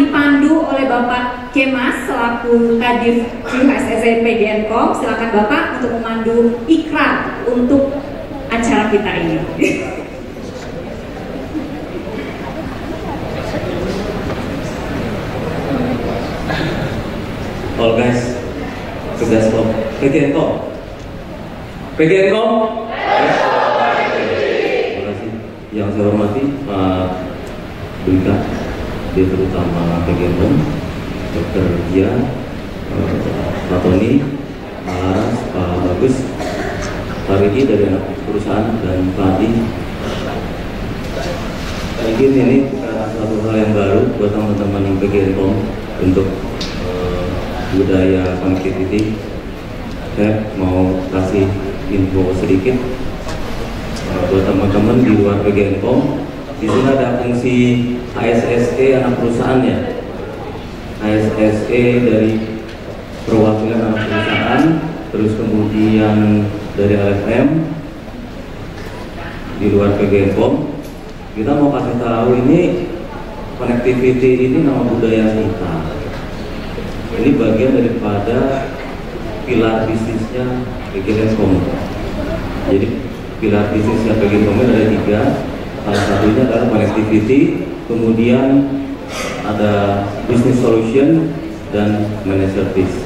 dipandu oleh Bapak Kemas selaku Kadif QHSSN PGNKOM. Silakan Bapak untuk memandu ikrar untuk acara kita ini. All guys, tugas kok PGNKOM. PGNKOM. Terima kasih. Yang saya hormati Pak Dwika, Direktur Utama PGNKOM, Dr. Dia, Pak Tony, Pak Laras, Pak Bagus, Pak Riki dari anak perusahaan, dan Pak Adi. Mungkin ini bukan satu hal yang baru buat teman-teman yang PGNKOM untuk budaya connectivity. Saya mau kasih info sedikit buat teman-teman di luar PGNKOM. Di sini ada fungsi HSSE anak perusahaannya. HSSE dari perwakilan anak perusahaan, terus kemudian dari LFM di luar PGNKOM. Kita mau kasih tahu ini connectivity ini nama budaya kita. Ini bagian daripada pilar bisnisnya PGNKOM. Jadi pilar bisnisnya PGNKOM ada 3. Salah satunya adalah connectivity, kemudian ada business solution, dan managed service.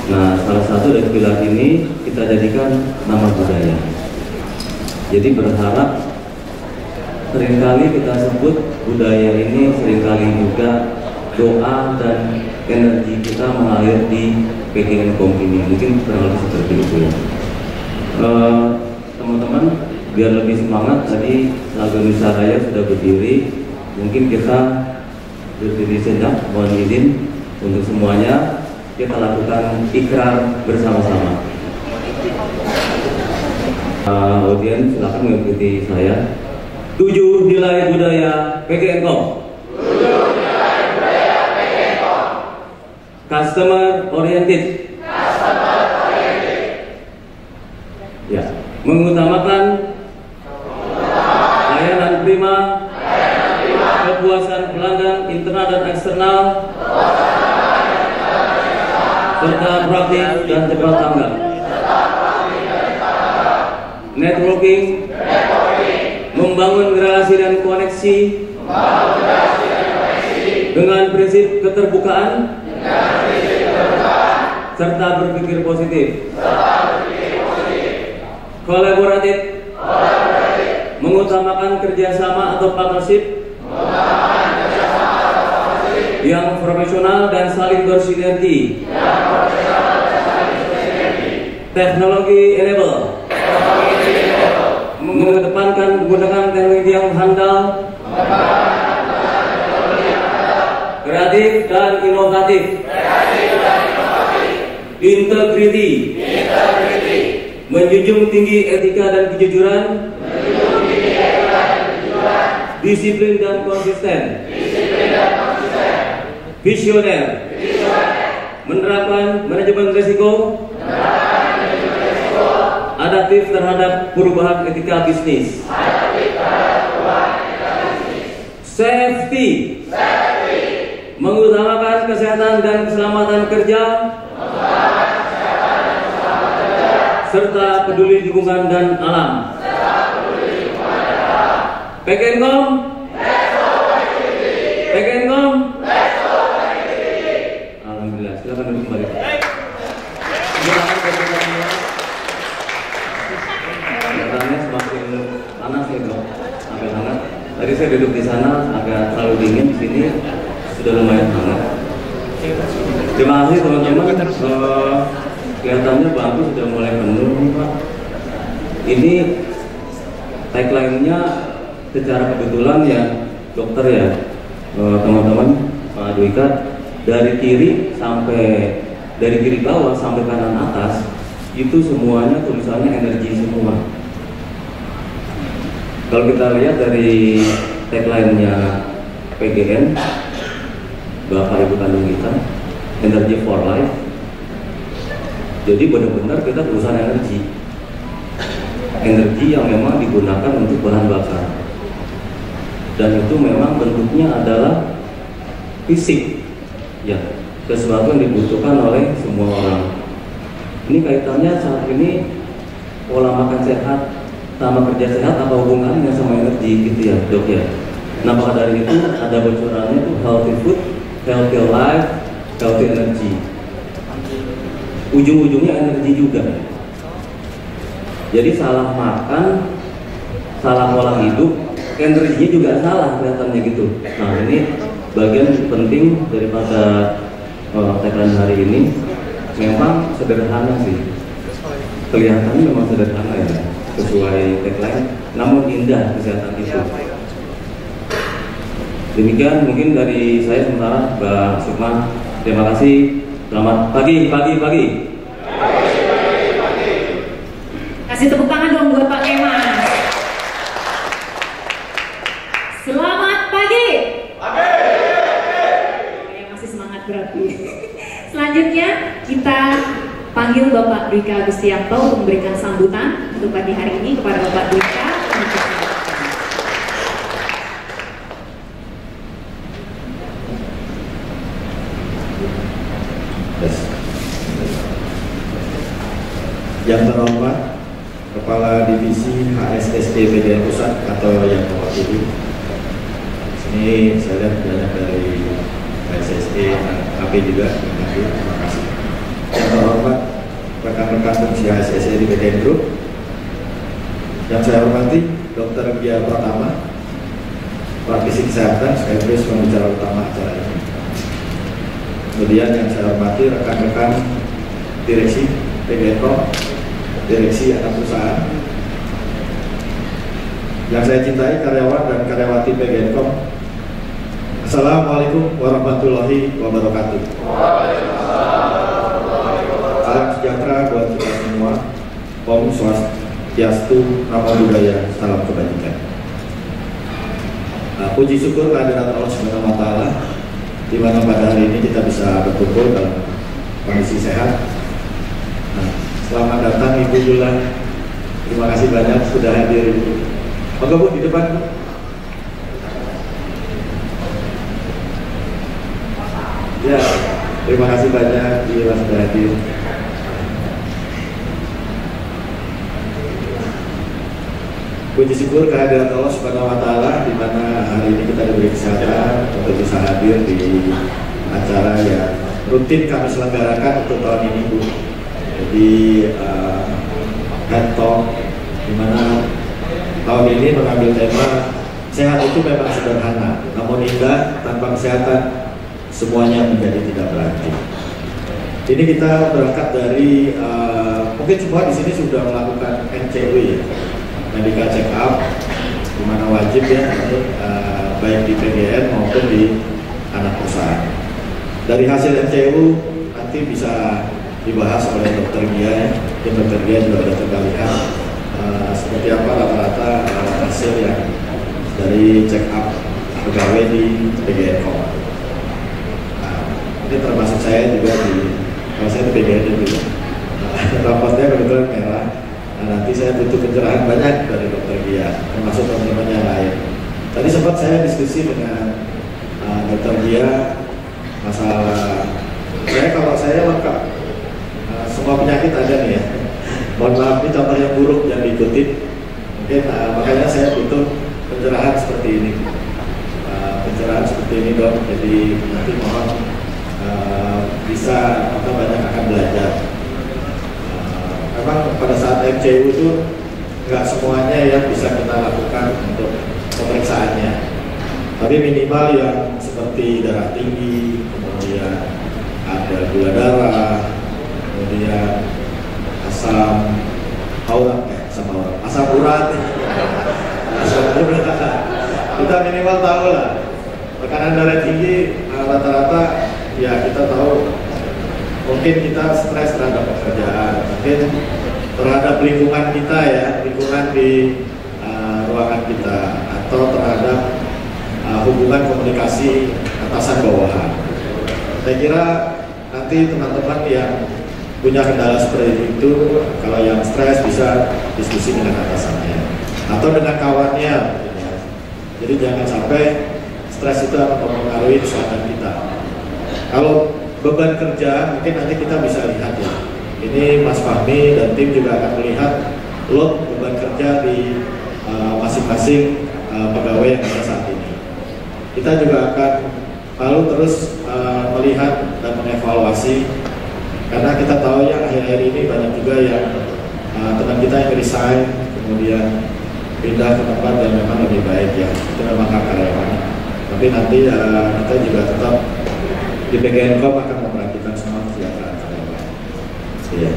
Nah, salah satu dari pilar ini kita jadikan nama budaya. Jadi berharap seringkali kita sebut budaya ini, seringkali juga doa dan energi kita mengalir di PGNKOM ini. Mungkin kurang lebih seperti itu ya. Teman-teman, biar lebih semangat, tadi Laga Nusa Raya sudah berdiri. Mungkin kita berdiri sejenak, mohon izin untuk semuanya kita lakukan ikrar bersama-sama. Audiens silakan mengikuti saya. 7 nilai budaya PGNKOM. Customer oriented. Ya, mengutamakan layanan prima, kepuasan pelanggan internal dan eksternal, serta proaktif dan cepat tanggap. Networking, membangun relasi dan koneksi dengan prinsip keterbukaan serta berpikir positif. Kolaboratif, mengutamakan kerjasama atau partnership yang profesional dan saling bersinergi. Teknologi enable, mengedepankan menggunakan teknologi yang handal, kreatif dan inovatif. Integrity, menjunjung tinggi etika dan kejujuran, disiplin dan konsisten, visioner, menerapkan manajemen risiko, adaptif terhadap perubahan etika bisnis, safety, mengutamakan kesehatan dan keselamatan kerja, serta peduli lingkungan dan alam. PGNKOM, PGNKOM. Alhamdulillah, silakan duduk kembali. Kelihatannya semakin panas ya dok, agak hangat. Tadi saya duduk di sana agak terlalu dingin, di sini sudah lumayan hangat. Terima kasih teman-teman. Kelihatannya bagus, sudah mulai penuh Pak. Ini tagline-nya secara kebetulan ya dokter ya teman-teman, Pak Dwika, dari kiri bawah sampai kanan atas itu semuanya tulisannya energi semua. Kalau kita lihat dari tagline-nya PGN, Bapak Ibu kandung kita, Energy for Life. Jadi benar-benar kita perusahaan energi yang memang digunakan untuk bahan bakar, dan itu memang bentuknya adalah fisik, ya, sesuatu yang dibutuhkan oleh semua orang. Ini kaitannya saat ini pola makan sehat sama kerja sehat apa hubungannya sama energi gitu ya, Dok ya. Nah, maka dari itu ada bocorannya itu healthy food, healthy life, healthy energy. Ujung-ujungnya energi juga. Jadi salah makan, salah pola hidup, energinya juga salah kelihatannya gitu. Nah, ini bagian penting daripada tagline hari ini. Memang sederhana sih, kelihatannya memang sederhana ya, sesuai tagline, namun indah kesehatan itu. Demikian mungkin dari saya sementara, Mbak Sukma. Terima kasih. Selamat pagi. Kasih tepuk tangan dong buat Pak Kemas. Selamat pagi. Ya, masih semangat berarti. Selanjutnya kita panggil Bapak Dwika Agustianto untuk memberikan sambutan untuk pagi hari ini kepada Bapak Dwika. Yang terhormat Kepala Divisi HSSD PGN Pusat atau yang mewakili. Sini saya lihat banyak dari HSSD dan AP juga. Terima kasih. Yang terhormat rekan-rekan fungsi HSSD di PGN Group. Yang saya hormati Dr. Gia Pratama, praktisi kesehatan sekaligus pembicara utama acara ini. Kemudian yang saya hormati rekan-rekan direksi PGN-Com, direksi anak perusahaan. Yang saya cintai karyawan dan karyawati PGN-Com. Assalamualaikum warahmatullahi wabarakatuh. Salam sejahtera buat kita semua. Om Swastiastu, Namo Buddhaya, salam kebajikan. Puji syukur kehadirat Allah Subhanahu wa Ta'ala, di mana pada hari ini kita bisa berkumpul dalam kondisi sehat. Selamat datang Ibu Yula. Terima kasih banyak sudah hadir. Moga Bu di depan. Ya, terima kasih banyak Yula sudah hadir. Puji syukur kehadirat Allah Subhanahu wa Ta'ala, di mana hari ini kita diberi kesehatan untuk bisa hadir di acara yang rutin kami selenggarakan untuk tahun ini, Bu. Jadi head talk, di mana tahun ini mengambil tema sehat itu memang sederhana, namun indah. Tanpa kesehatan semuanya menjadi tidak berarti. Ini kita berangkat dari mungkin semua di sini sudah melakukan NCW ya, medical check up, di mana wajib ya, baik di PGN maupun di anak perusahaan. Dari hasil NCW nanti bisa dibahas oleh Dr. Gia ya. Dr. Gia juga sudah coba lihat seperti apa rata-rata hasil yang dari check up pegawai di PGN-Com. Ini termasuk saya juga kalau saya di PGN juga. Rapotnya kebetulan merah. Nanti saya butuh pencerahan banyak dari Dr. Gia, termasuk teman-teman yang lain. Tadi sempat saya diskusi dengan Dr. Gia masalah kalau saya lengkap. Semua penyakit ada nih ya. Mohon maaf, ini contoh yang buruk yang diikutin. Mungkin makanya saya butuh pencerahan seperti ini. Pencerahan seperti ini dong. Jadi nanti mohon bisa kita banyak akan belajar. Memang pada saat MCU itu nggak semuanya yang bisa kita lakukan untuk pemeriksaannya. Tapi minimal yang seperti darah tinggi, kemudian ada gula darah, kemudian asam urat, kita minimal tahu lah. Tekanan darah tinggi rata-rata ya kita tahu, mungkin kita stres terhadap pekerjaan, mungkin terhadap lingkungan kita ya, lingkungan di ruangan kita, atau terhadap hubungan komunikasi atasan bawahan. Saya kira nanti teman-teman yang punya kendala seperti itu, kalau yang stres bisa diskusi dengan atasannya atau dengan kawannya. Jadi jangan sampai stres itu akan mempengaruhi kesehatan kita. Kalau beban kerja mungkin nanti kita bisa lihat ya. Ini Mas Fahmi dan tim juga akan melihat load beban kerja di masing-masing pegawai yang ada saat ini. Kita juga akan lalu terus melihat dan mengevaluasi, karena kita tahu ya akhir-akhir ini banyak juga yang teman kita yang resign kemudian pindah ke tempat yang memang lebih baik ya, itu memang hak karyawan. Tapi nanti kita juga tetap di PGNKOM akan memperhatikan semua kesejahteraan karyawan. Ya.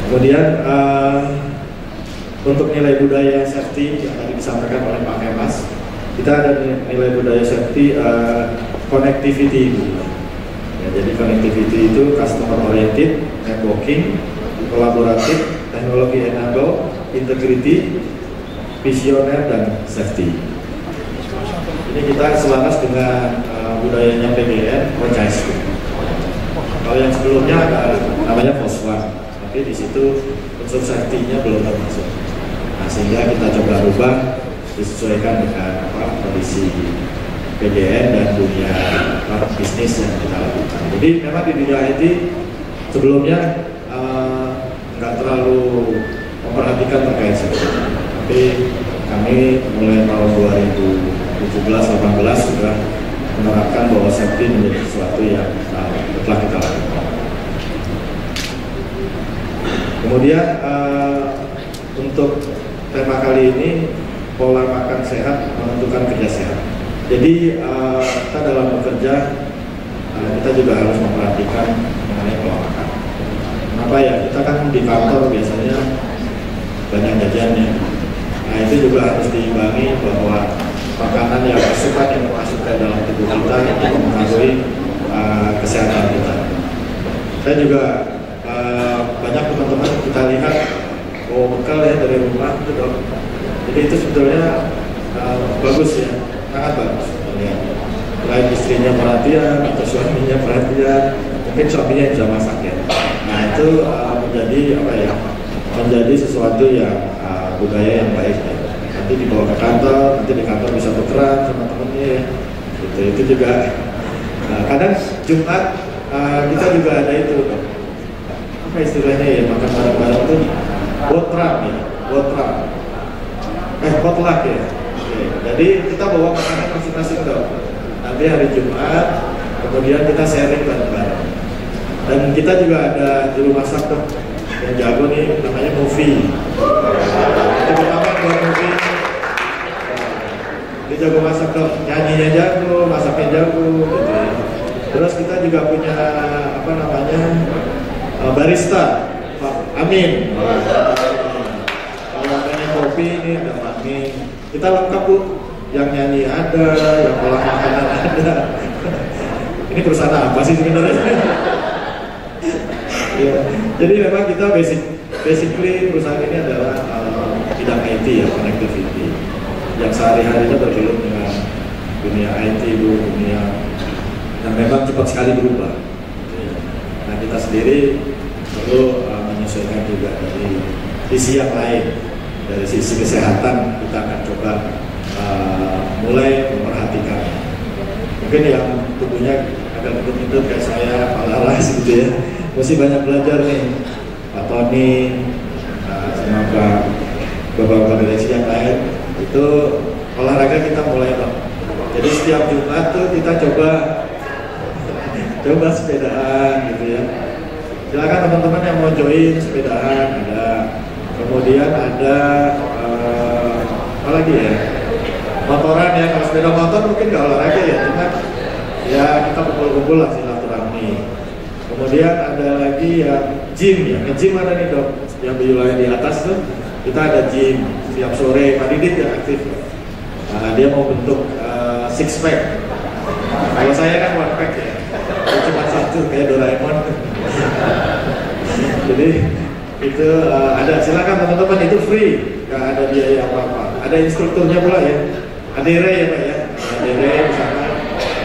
Kemudian untuk nilai budaya safety yang tadi disampaikan oleh Pak Kemas, kita ada nilai budaya safety connectivity. Ya, jadi connectivity itu customer oriented, networking, kolaboratif, teknologi enable, integrity, visioner, dan safety. Ini kita selaras dengan budayanya PGN, franchise. Kalau yang sebelumnya ada namanya FOSWAN, tapi di situ unsur safety-nya belum termasuk. Nah, sehingga kita coba rubah disesuaikan dengan kondisi PGN dan dunia bisnis yang kita lakukan. Jadi memang di dunia IT sebelumnya nggak terlalu memperhatikan terkait safety, tapi kami mulai tahun 2017-18 sudah menerapkan bahwa safety menjadi sesuatu yang telah kita lakukan. Kemudian untuk tema kali ini, pola makan sehat menentukan kerja sehat. Jadi kita dalam bekerja kita juga harus memperhatikan mengenai pola makan. Kenapa ya? Kita kan di kantor biasanya banyak jajannya. Nah itu juga harus diimbangi bahwa makanan yang asupan yang masuk ke dalam tubuh kita itu mempengaruhi kesehatan kita. Saya juga banyak teman-teman kita lihat bekal ya dari rumah itu dok. Jadi itu sebetulnya bagus ya, sangat bagus. Selain istrinya perhatian atau suaminya perhatian, mungkin suaminya yang bisa masak ya. Nah itu menjadi apa ya? Menjadi sesuatu yang budaya yang baik ya. Nanti dibawa ke kantor, nanti di kantor bisa tukeran sama temennya ya. Itu juga kadang Jumat kita juga ada itu dok. Apa istilahnya ya, makan bareng-bareng itu potluck ya, potluck ya. Oke. Jadi kita bawa makanan masing-masing dong. Nanti hari Jumat, kemudian kita sharing bareng-bareng. Dan kita juga ada juru masak dong yang jago nih, namanya Movie. Itu pertama buat Movie. Dia jago masak dong, nyanyinya jago, masaknya jago. Gitu ya. Terus kita juga punya apa namanya barista, Pak Amin. Kalau pengen kopi ini ada Pak Amin. Kita lengkap bu, yang nyanyi ada, yang olah makanan ada. Ini perusahaan apa sih sebenarnya? Ya, jadi memang kita basically perusahaan ini adalah bidang IT ya, connectivity. Yang sehari-harinya bergelut dengan dunia IT bu, dunia yang memang cepat sekali berubah. Nah kita sendiri perlu menyesuaikan juga dari sisi yang lain. Dari sisi kesehatan kita akan coba mulai memperhatikan. Mungkin yang tubuhnya agak gendut-gendut kayak saya, Pak Laras gitu ya, mesti banyak belajar nih Pak Tony, sama Bapak-bapak direksi yang lain. Itu olahraga kita mulai loh. Jadi setiap Jumat tuh kita coba sepedaan gitu ya. Silakan teman-teman yang mau join sepedaan ada. Kemudian ada apa lagi ya? Motoran ya. Kalau sepeda motor mungkin nggak olahraga ya, cuma ya kita kumpul-kumpul lah silaturahmi. Kemudian ada lagi yang gym ya. Nge-gym ada nih dok. Yang di wilayah di atas tuh kita ada gym. Setiap sore Pak Didit yang aktif. Nah, dia mau bentuk six pack. Kalau saya kan one pack ya. Cuma satu kayak Doraemon. Jadi itu ada, silakan teman-teman, itu free, nggak ada biaya apa-apa. Ada instrukturnya pula ya, Adere ya pak ya, Adere misalnya.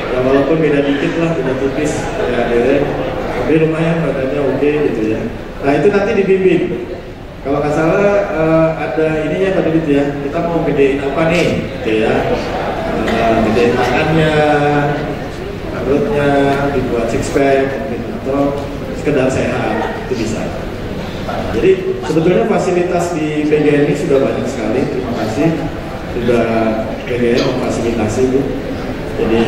Ya walaupun beda dikit lah, beda tipis ya Adere, tapi lumayan badannya oke gitu ya. Nah itu nanti dibimbing. Kalau nggak salah ada ininya pada gitu ya, kita mau gedein apa nih, gitu ya, gedein tangannya. perutnya, dibuat six pack, atau sekedar sehat, itu bisa. Jadi sebetulnya fasilitas di PGN ini sudah banyak sekali. Terima kasih sudah PGN memfasilitasi itu. Jadi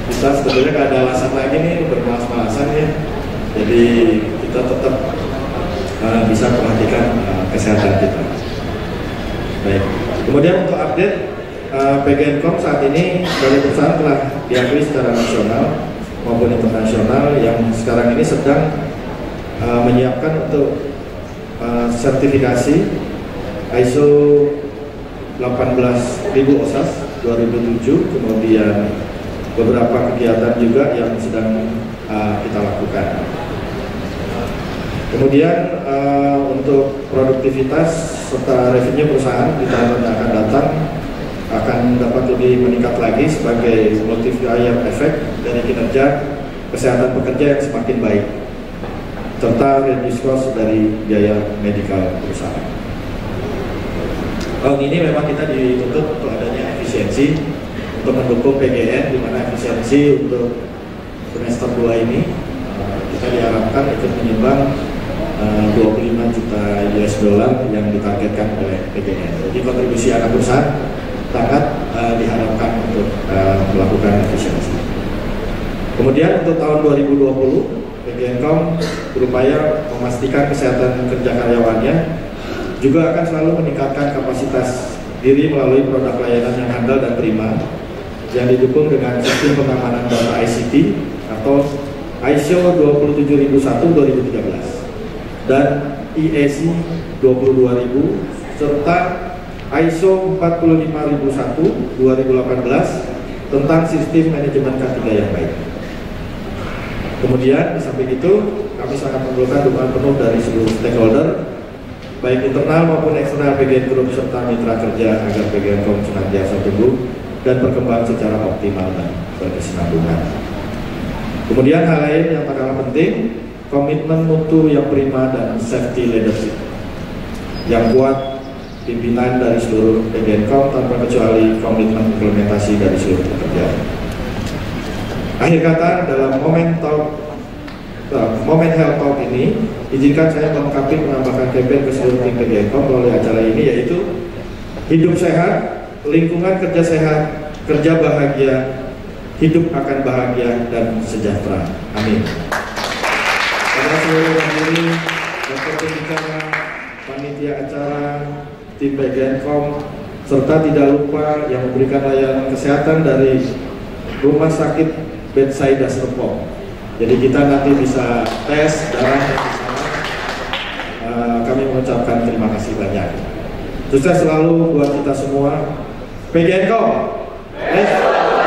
kita sebetulnya nggak ada alasan lagi nih bermalas-malasan ya. Jadi kita tetap bisa perhatikan kesehatan kita. Baik. Kemudian untuk update PGN.com saat ini dari perusahaan telah diakui secara nasional maupun internasional yang sekarang ini sedang menyiapkan untuk sertifikasi ISO 18.000 OSAS 2007, kemudian beberapa kegiatan juga yang sedang kita lakukan. Kemudian untuk produktivitas serta revenue perusahaan di tahun yang akan datang akan dapat lebih meningkat lagi sebagai multiplier efek dari kinerja kesehatan pekerja yang semakin baik, serta reduce cost dari biaya medikal perusahaan. Tahun ini memang kita dituntut untuk adanya efisiensi untuk mendukung PGN, di mana efisiensi untuk semester 2 ini kita diharapkan ikut menyumbang 25 juta US dollar yang ditargetkan oleh PGN. Jadi kontribusi anak perusahaan sangat diharapkan untuk melakukan efisiensi. Kemudian untuk tahun 2020 PGN.com berupaya memastikan kesehatan kerja karyawannya, juga akan selalu meningkatkan kapasitas diri melalui produk layanan yang handal dan prima yang didukung dengan sistem pengamanan data ICT atau ISO 27001-2013 dan IEC 22000 serta ISO 45001-2018 tentang sistem manajemen K3 yang baik. Kemudian di samping itu kami sangat memerlukan dukungan penuh dari seluruh stakeholder baik internal maupun eksternal PGN Group serta mitra kerja agar PGN.com senantiasa tumbuh dan berkembang secara optimal dan berkesinambungan. Kemudian hal lain yang tak kalah penting, komitmen mutu yang prima dan safety leadership yang kuat, pimpinan dari seluruh PGN.com tanpa kecuali komitmen implementasi dari seluruh pekerja. Akhir kata, dalam momen Health Talk ini, izinkan saya melengkapi penambahan campaign ke seluruh tim PGN.com melalui acara ini, yaitu hidup sehat, lingkungan kerja sehat, kerja bahagia, hidup akan bahagia dan sejahtera. Amin. Pada seluruh hadirin, Dr. Pembicara, panitia acara, tim PGN.com, serta tidak lupa yang memberikan layanan kesehatan dari Rumah Sakit Bethsaida Serpong. Jadi kita nanti bisa tes darah di sana. Kami mengucapkan terima kasih banyak. Sukses selalu buat kita semua. PGN.com,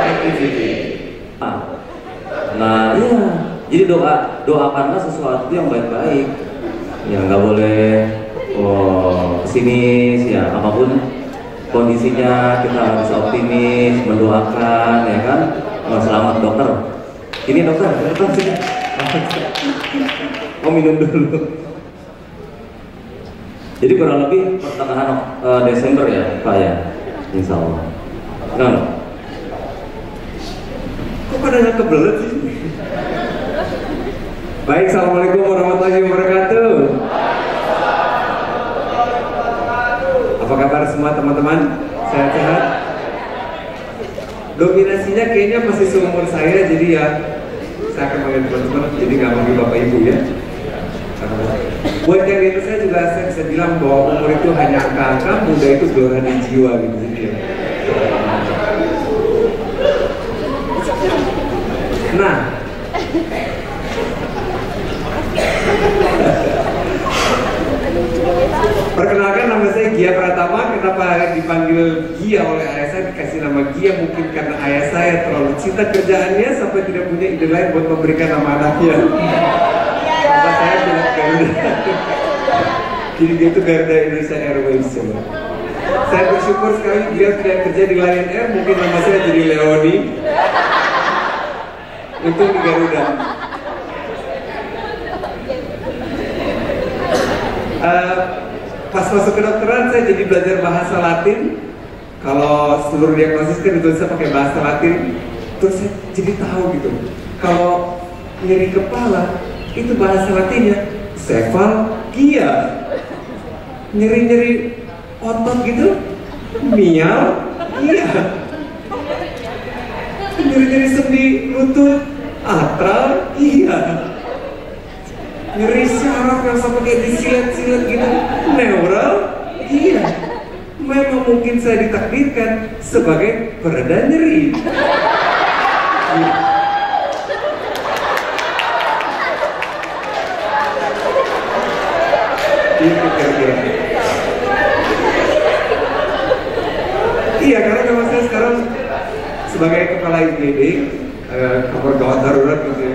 activity. Nah, iya. Jadi doakanlah sesuatu yang baik-baik. Ya nggak boleh pesimis ya, apapun kondisinya kita harus optimis, mendoakan ya kan. Selamat dokter. Ini dokter sini. Oh, minum dulu. Jadi kurang lebih pertengahan Desember ya Pak ya, Insya Allah. Kenapa? Kok pada nggak kebelet sih? Baik, assalamualaikum warahmatullahi wabarakatuh. Apa kabar semua teman-teman? Sehat-sehat? Dominasinya kayaknya masih seumur saya, jadi ya saya akan panggil teman-teman, jadi nggak panggil bapak ibu ya. Buat yang itu saya juga bisa bilang bahwa umur itu hanya angka-angka, muda itu gelora di jiwa gitu ya. Nah, perkenalkan nama saya Gia Pratama. Kenapa dipanggil Gia oleh ayah saya, dikasih nama Gia mungkin karena ayah saya terlalu cinta kerjaannya sampai tidak punya ide lain buat memberikan nama anaknya. Bapak saya pilot Garuda. Jadi dia itu Garuda Indonesia Airways. Saya bersyukur sekali dia tidak kerja di Lion Air, mungkin nama saya jadi Leoni. Untung di Garuda. Pas masuk ke dokteran saya jadi belajar bahasa Latin. Kalau seluruh diagnosis kan ditulisnya pakai bahasa Latin. Terus saya jadi tahu gitu, kalau nyeri kepala itu bahasa latinnya cephalgia. Nyeri-nyeri otot gitu, mialgia. Nyeri-nyeri sendi lutut, atralgia. Nyeri syaraf yang sampai kayak disilet-silet gitu, neuralgia. Memang mungkin saya ditakdirkan sebagai pereda nyeri. Iya, karena memang saya sekarang sebagai kepala IGD, kamar gawat darurat gitu ya,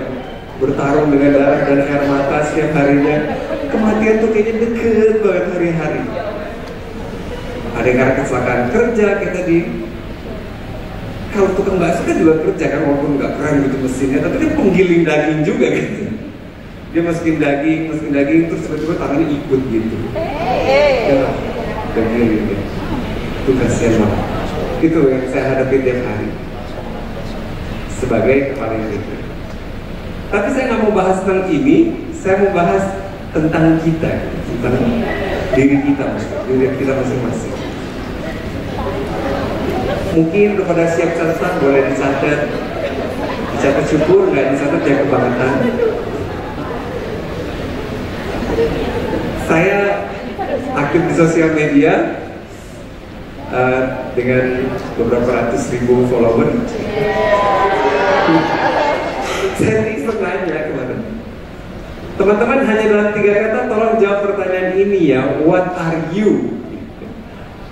bertarung dengan darah dan air mata setiap harinya. Kematian tuh kayaknya deket banget hari-hari. Ada yang karena kecelakaan kerja kayak tadi. Kalau tukang bakso kan juga kerja kan, walaupun nggak keren gitu mesinnya, tapi dia penggiling daging juga gitu. Dia masukin daging, terus tiba-tiba tangannya ikut gitu. Ya, daging gitu. Itu kasihan banget. Itu yang saya hadapi tiap hari sebagai kepala IGD. Tapi saya nggak mau bahas tentang ini, saya mau bahas tentang kita, tentang diri kita masing-masing. Mungkin kepada siap catatan boleh dicatat syukur, nggak dicatat ya kebangetan. Saya aktif di sosial media dengan beberapa ratus ribu follower. Saya iseng nanya kemarin, teman-teman hanya dalam 3 kata tolong jawab pertanyaan ini ya, what are you?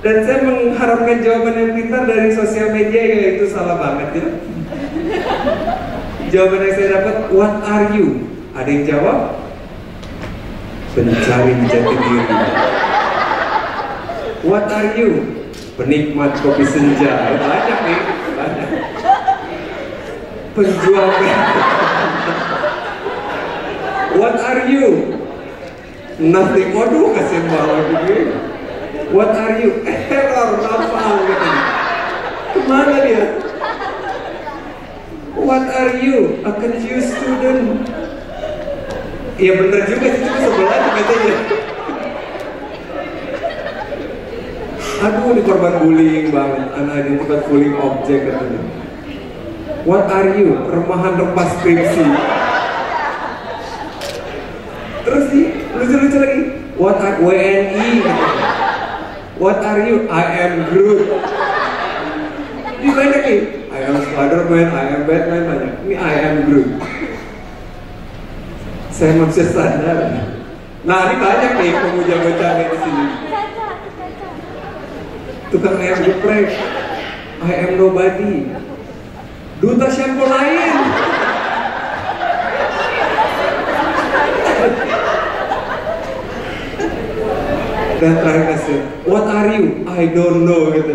Dan saya mengharapkan jawaban yang pintar dari sosial media, yaitu salah banget ya. Jawaban yang saya dapat, what are you? Ada yang jawab, pencari jati diri. What are you? Penikmat kopi senja. Banyak nih, banyak. Penjual. What are you? Nothing. Waduh, kasihan banget gitu. What are you? Error, nafal gitu. Kemana dia? What are you? A confused student. Iya bener juga sih, cuma sebelah katanya. Aduh, ini korban bullying banget. Anak ini bukan bullying objek katanya. What are you? Remahan lepas skripsi. Terus sih, lucu-lucu lagi. What are WNI? What are you? I am Groot. Ini banyak nih. I am Spider-Man, I am Batman, banyak. Ini I am Groot. Saya manusia sadar. Nah, ini banyak nih pemuja-pemuja di sini. Tukang ayam geprek. I am nobody. Duta shampoo lain. Dan terakhir kasih, what are you? I don't know gitu.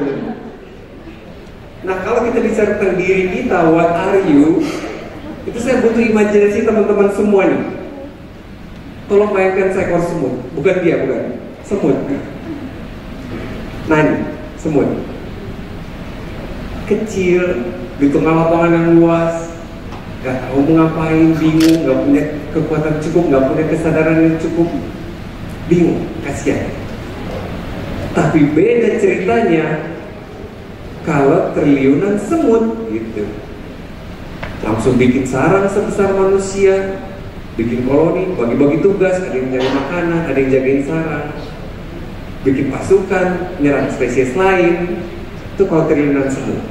Nah, kalau kita bicara tentang diri kita, what are you? Itu saya butuh imajinasi teman-teman semua nih. Tolong bayangkan seekor semut, bukan dia, bukan semut. Nah, ini semut kecil di tengah lapangan yang luas, gak tahu mau ngapain, bingung, gak punya kekuatan cukup, gak punya kesadaran yang cukup, bingung, kasihan. Tapi beda ceritanya kalau triliunan semut gitu, langsung bikin sarang sebesar manusia, bikin koloni, bagi-bagi tugas, ada yang cari makanan, ada yang jagain sarang, bikin pasukan, nyerang spesies lain. Itu kalau triliunan semut.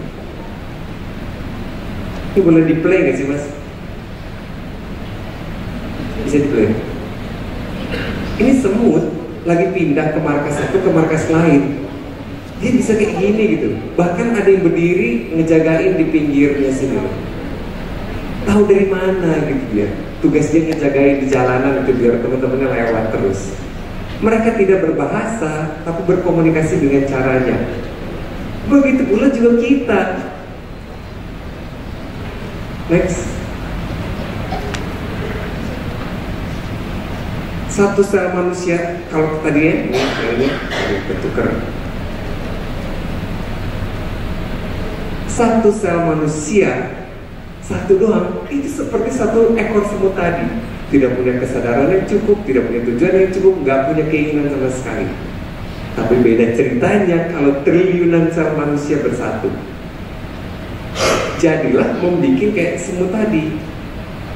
Ini boleh di play nggak sih mas? Bisa di play. Ini semut lagi pindah ke markas satu ke markas lain. Dia bisa kayak gini gitu. Bahkan ada yang berdiri ngejagain di pinggirnya sini. Tahu dari mana gitu dia. Tugas dia ngejagain di jalanan itu biar teman-temannya lewat terus. Mereka tidak berbahasa, tapi berkomunikasi dengan caranya. Begitu pula juga kita. Next. Satu sel manusia, kalau tadi ya, ini bertukar. Satu sel manusia satu doang, itu seperti satu ekor semut tadi. Tidak punya kesadaran yang cukup, tidak punya tujuan yang cukup, nggak punya keinginan sama sekali. Tapi beda ceritanya kalau triliunan sel manusia bersatu. Jadilah membuat kayak semut tadi.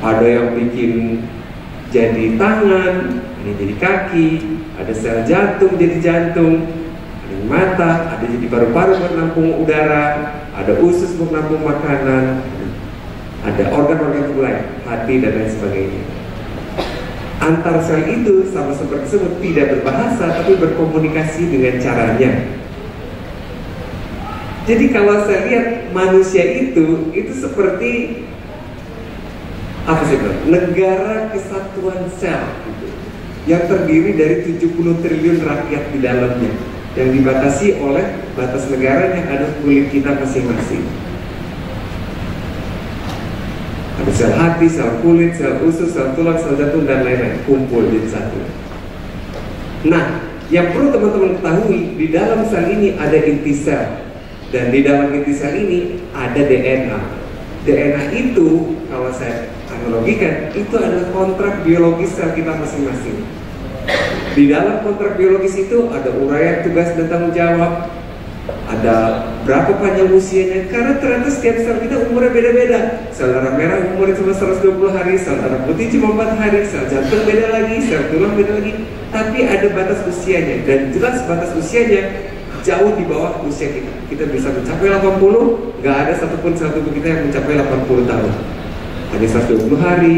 Ada yang bikin jadi tangan, ini jadi kaki, ada sel jantung jadi jantung, ada mata, ada jadi paru-paru buat nampung udara, ada usus buat nampung makanan, ada organ-organ tubuh lain, hati dan lain sebagainya. Antar sel itu sama seperti semut tidak berbahasa tapi berkomunikasi dengan caranya. Jadi kalau saya lihat manusia itu seperti apa sih bro? Negara kesatuan sel gitu, yang terdiri dari 70 triliun rakyat di dalamnya, yang dibatasi oleh batas negara yang ada kulit kita masing-masing. Ada sel hati, sel kulit, sel usus, sel tulang, sel jantung, dan lain-lain kumpul di satu. Nah, yang perlu teman-teman ketahui, di dalam sel ini ada inti sel, dan di dalam inti sel ini ada DNA. DNA itu, kalau saya analogikan, itu adalah kontrak biologis sel kita masing-masing. Di dalam kontrak biologis itu ada uraian tugas dan tanggung jawab, ada berapa panjang usianya, karena ternyata setiap sel kita umurnya beda-beda. Sel darah merah umurnya cuma 120 hari, sel darah putih cuma 4 hari, sel jantung beda lagi, sel tulang beda lagi. Tapi ada batas usianya, dan jelas batas usianya jauh di bawah usia kita. Kita bisa mencapai 80, nggak ada satupun sel tubuh kita yang mencapai 80 tahun. Ada 120 hari,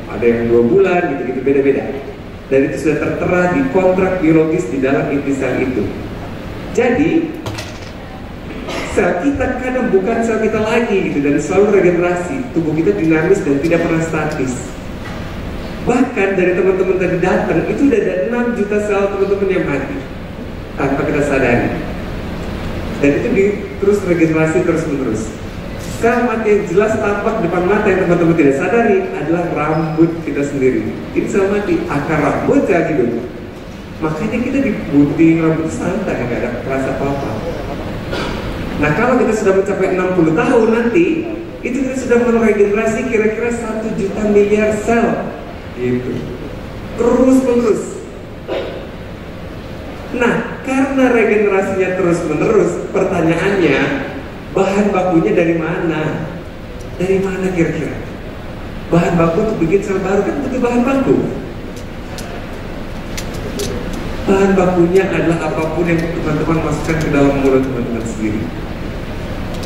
ada yang 2 bulan, gitu-gitu beda-beda. Dan itu sudah tertera di kontrak biologis di dalam inti sel itu. Jadi sel kita kadang bukan sel kita lagi gitu, dan selalu regenerasi. Tubuh kita dinamis dan tidak pernah statis. Bahkan dari teman-teman tadi datang, itu udah ada 6 juta sel teman-teman yang mati tanpa kita sadari. Dan itu terus regenerasi terus-menerus. Sel mati yang jelas tampak depan mata yang teman-teman tidak sadari adalah rambut kita sendiri. Ini sel mati, akar rambut kayak gitu. Makanya kita digunting rambut santai, nggak ada kerasa apa-apa. Nah, kalau kita sudah mencapai 60 tahun nanti, itu kita sudah meregenerasi kira-kira 1 juta miliar sel gitu, terus-menerus. Nah, karena regenerasinya terus-menerus, pertanyaannya, bahan bakunya dari mana? Dari mana kira-kira? Bahan baku untuk bikin sel baru kan butuh bahan baku. Bahan bakunya adalah apapun yang teman-teman masukkan ke dalam mulut teman-teman sendiri.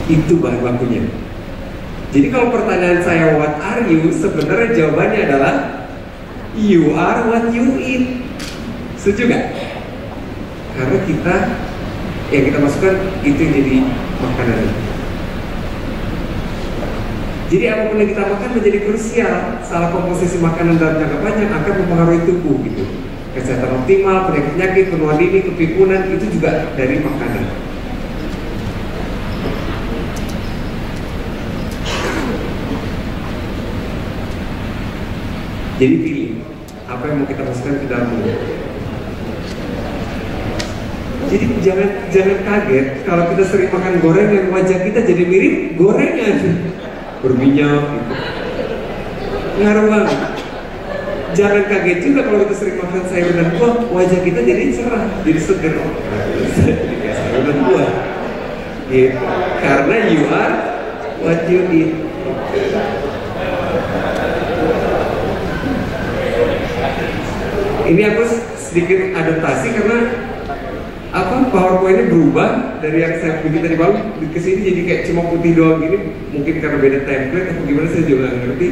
Itu bahan bakunya. Jadi kalau pertanyaan saya what are you, sebenarnya jawabannya adalah you are what you eat. Setuju gak? Karena kita yang kita masukkan itu yang jadi makanan. Jadi apapun yang kita makan menjadi krusial. Salah komposisi makanan dalam jangka panjang akan mempengaruhi tubuh gitu. Kesehatan optimal, penyakit, penuaan dini, kepikunan, itu juga dari makanan. Jadi pilih apa yang mau kita masukkan ke dalam mulut. Jadi jangan kaget kalau kita sering makan gorengan, wajah kita jadi mirip gorengan, berminyak gitu. Ngaruh banget. Jangan kaget juga kalau kita sering makan sayur dan buah, wajah kita jadi cerah, jadi seger. Jadi kayak sayur dan buah gitu. Karena you are what you eat. Ini aku sedikit adaptasi karena PowerPoint-nya berubah dari yang saya bikin tadi malam ke sini jadi kayak cuma putih doang gini. Mungkin karena beda template atau gimana saya juga nggak ngerti.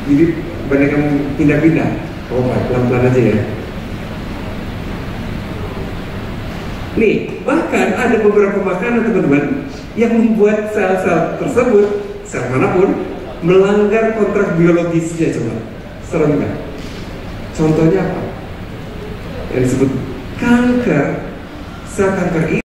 Jadi banyak yang pindah-pindah. Oh, pelan-pelan aja ya. Nih, bahkan ada beberapa makanan teman-teman yang membuat sel-sel tersebut, sel manapun, melanggar kontrak biologisnya. Coba, serem nggak? Contohnya apa? Yang disebut kanker. Sel kanker ini